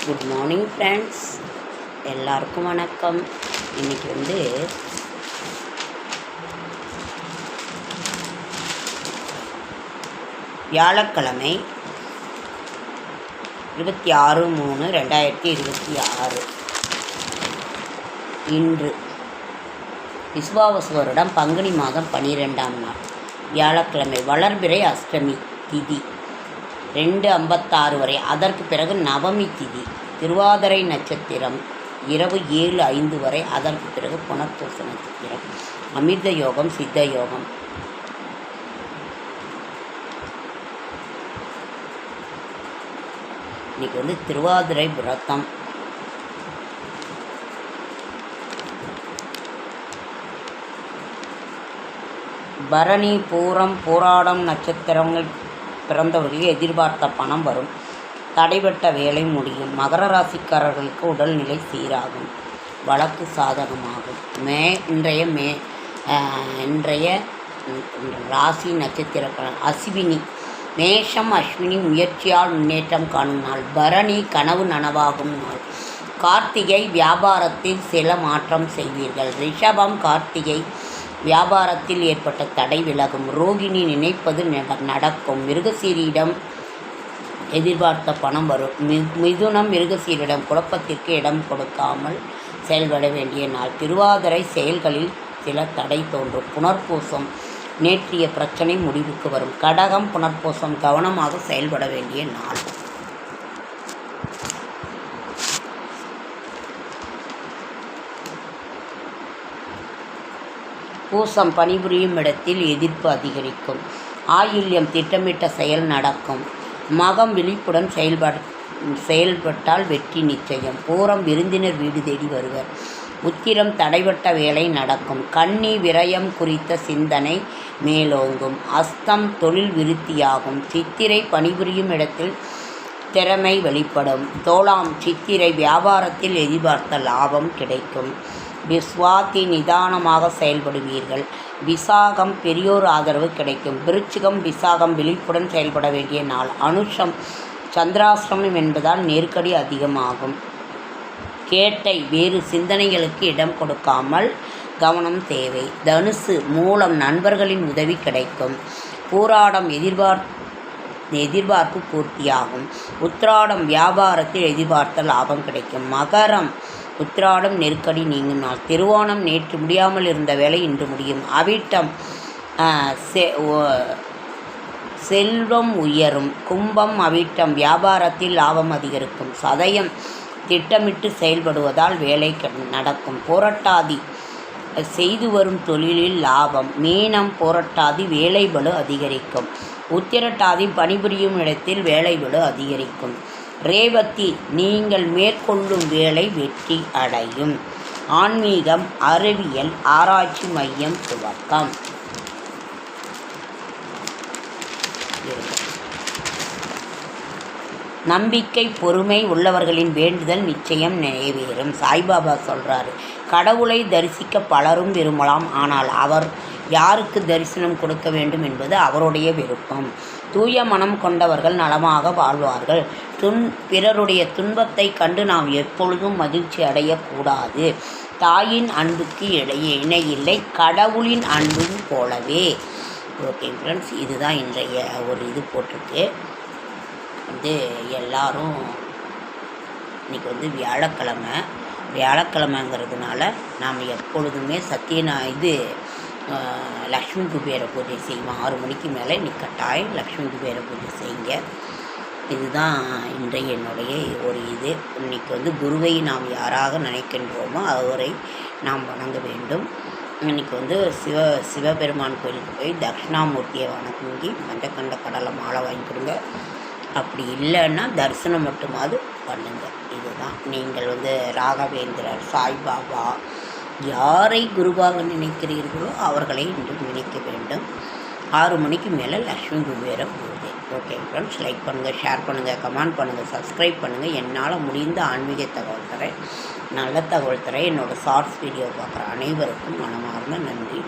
Good morning friends, எல்லாருக்கும் வணக்கம். இன்றைக்கி வியாழக்கிழமை 26/3/2026. இன்று விசுவாவசு வருடம் பங்குனி மாதம் 12ஆம் நாள் வியாழக்கிழமை. வளர்பிறை அஷ்டமி திதி 2:56 வரை. அதற்கு பிறகு நவமி திதி. திருவாதிரை நட்சத்திரம் இரவு 7:05 வரை. அதற்கு பிறகு புனர்பூச நட்சத்திரம். அமிர்த யோகம், சித்த யோகம். இன்னைக்கு திருவாதிரை விரதம். பரணி, பூரம், பூராடம் நட்சத்திரங்கள் பிறந்தவர்களுக்கு எதிர்பார்த்த பணம் வரும். தடைபட்ட வேலை முடியும். மகர ராசிக்காரர்களுக்கு உடல்நிலை சீராகும். வழக்கு சாதகமாகும். இன்றைய ராசி நட்சத்திர பலன். அஸ்வினி, மேஷம், அஸ்வினி முயற்சியால் முன்னேற்றம் காணும் நாள். பரணி கனவு நனவாகும் நாள். கார்த்திகை வியாபாரத்தில் சில மாற்றம் செய்வீர்கள். ரிஷபம், கார்த்திகை வியாபாரத்தில் ஏற்பட்ட தடை விலகும். ரோகிணி, நினைப்பது நடக்கும். மிருகசீரியிடம் எதிர்பார்த்த பணம் வரும். மிதுனம், மிருகசீரிடம் குழப்பத்திற்கு இடம் கொடுக்காமல் செயல்பட வேண்டிய நாள். திருவாதிரை செயல்களில் சில தடை தோன்றும். புனர்பூசம் நேற்றிய பிரச்சனை முடிவுக்கு வரும். கடகம், புனர்பூசம் கவனமாக செயல்பட வேண்டிய நாள். பூசம், பணிபுரியும் இடத்தில் எதிர்ப்பு அதிகரிக்கும். ஆயில்யம், திட்டமிட்ட செயல் நடக்கும். மகம், விழிப்புடன் செயல்பட்டால் வெற்றி நிச்சயம். பூரம், விருந்தினர் வீடு தேடி வருவர். உத்திரம், தடைபட்ட வேலை நடக்கும். கன்னி, விரயம் குறித்த சிந்தனை மேலோங்கும். அஸ்தம், தொழில் விருத்தியாகும். சித்திரை, பணிபுரியும் இடத்தில் திறமை வெளிப்படும். தோளாம், சித்திரை வியாபாரத்தில் எதிர்பார்த்த லாபம் கிடைக்கும். சுவாதி, நிதானமாக செயல்படுவீர்கள். விசாகம், பெரியோர் ஆதரவு கிடைக்கும். விருச்சிகம், விசாகம் விழிப்புடன் செயல்பட வேண்டிய நாள். அனுஷம், சந்திராசிரமம் என்பதால் நெருக்கடி அதிகமாகும். கேட்டை, வேறு சிந்தனைகளுக்கு இடம் கொடுக்காமல் கவனம் தேவை. தனுசு, மூலம் நண்பர்களின் உதவி கிடைக்கும். பூராடம், எதிர்பார்ப்பு பூர்த்தியாகும். உத்திராடம், வியாபாரத்தில் எதிர்பார்த்த லாபம் கிடைக்கும். மகரம், உத்திராடம் நெருக்கடி நீங்கும் நாள். திருவோணம், நேற்று முடியாமல் இருந்த வேலை இன்று முடியும். அவிட்டம், செல்வம் உயரும். கும்பம், அவிட்டம் வியாபாரத்தில் லாபம் அதிகரிக்கும். சதயம், திட்டமிட்டு செயல்படுவதால் வேலை நடக்கும். புரட்டாதி, செய்து வரும் தொழிலில் லாபம். மீனம், புரட்டாதி வேலைபளு அதிகரிக்கும். உத்திரட்டாதி, பணிபுரியும் இடத்தில் வேலைபளு அதிகரிக்கும். ரேவதி, நீங்கள் மேற்கொள்ளும் வேலை வெற்றி அடையும். ஆன்மீகம், அறிவியல் ஆராய்ச்சி மையம் துவக்கம். நம்பிக்கை, பொறுமை உள்ளவர்களின் வேண்டுதல் நிச்சயம் நிறைவேறும். சாய்பாபா சொல்கிறாரு, கடவுளை தரிசிக்க பலரும் விரும்பலாம். ஆனால் அவர் யாருக்கு தரிசனம் கொடுக்க வேண்டும் என்பது அவருடைய விருப்பம். தூய மனம் கொண்டவர்கள் நலமாக வாழ்வார்கள். பிறருடைய துன்பத்தை கண்டு நாம் எப்பொழுதும் மகிழ்ச்சி அடையக்கூடாது. தாயின் அன்புக்கு இணையில்லை, கடவுளின் அன்பும் போலவே. ஓகே ஃப்ரெண்ட்ஸ், இதுதான் இன்றைய ஒரு இது போட்டிருக்கு. எல்லாரும் இன்றைக்கி வியாழக்கிழமைங்கிறதுனால நாம் எப்பொழுதுமே லக்ஷ்மி குபேர பூஜை செய்வோம். 6 மணிக்கு மேலே கட்டாயம் லக்ஷ்மி குபேர பூஜை செய்யுங்க. இதுதான் இன்றைய என்னுடைய ஒரு இது. இன்றைக்கி குருவை நாம் யாராக நினைக்கின்றோமோ அவரை நாம் வணங்க வேண்டும். இன்றைக்கி சிவபெருமான் கோயிலுக்கு போய் தட்சிணாமூர்த்தியை வணங்கி மஞ்சக்கண்ட கடலை மாலை வாங்கி கொடுங்க. அப்படி இல்லைன்னா தரிசனம் மட்டுமாவது பண்ணுங்கள். இதுதான். நீங்கள் ராகவேந்திரர், சாய்பாபா யாரை குருவாக நினைக்கிறீர்களோ அவர்களை இன்றும் நினைக்க வேண்டும். 6 மணிக்கு மேலே லக்ஷ்மி குபேர பூஜை. ஓகே ஃப்ரெண்ட்ஸ், லைக் பண்ணுங்கள், ஷேர் பண்ணுங்கள், கமெண்ட் பண்ணுங்கள், சப்ஸ்கிரைப் பண்ணுங்கள். என்னால் முடிந்த ஆன்மீக தகவல் தரேன், நல்ல தகவல் தரேன். என்னோடய ஷார்ட்ஸ் வீடியோ பார்க்குற அனைவருக்கும் மனமார்ந்த நன்றி.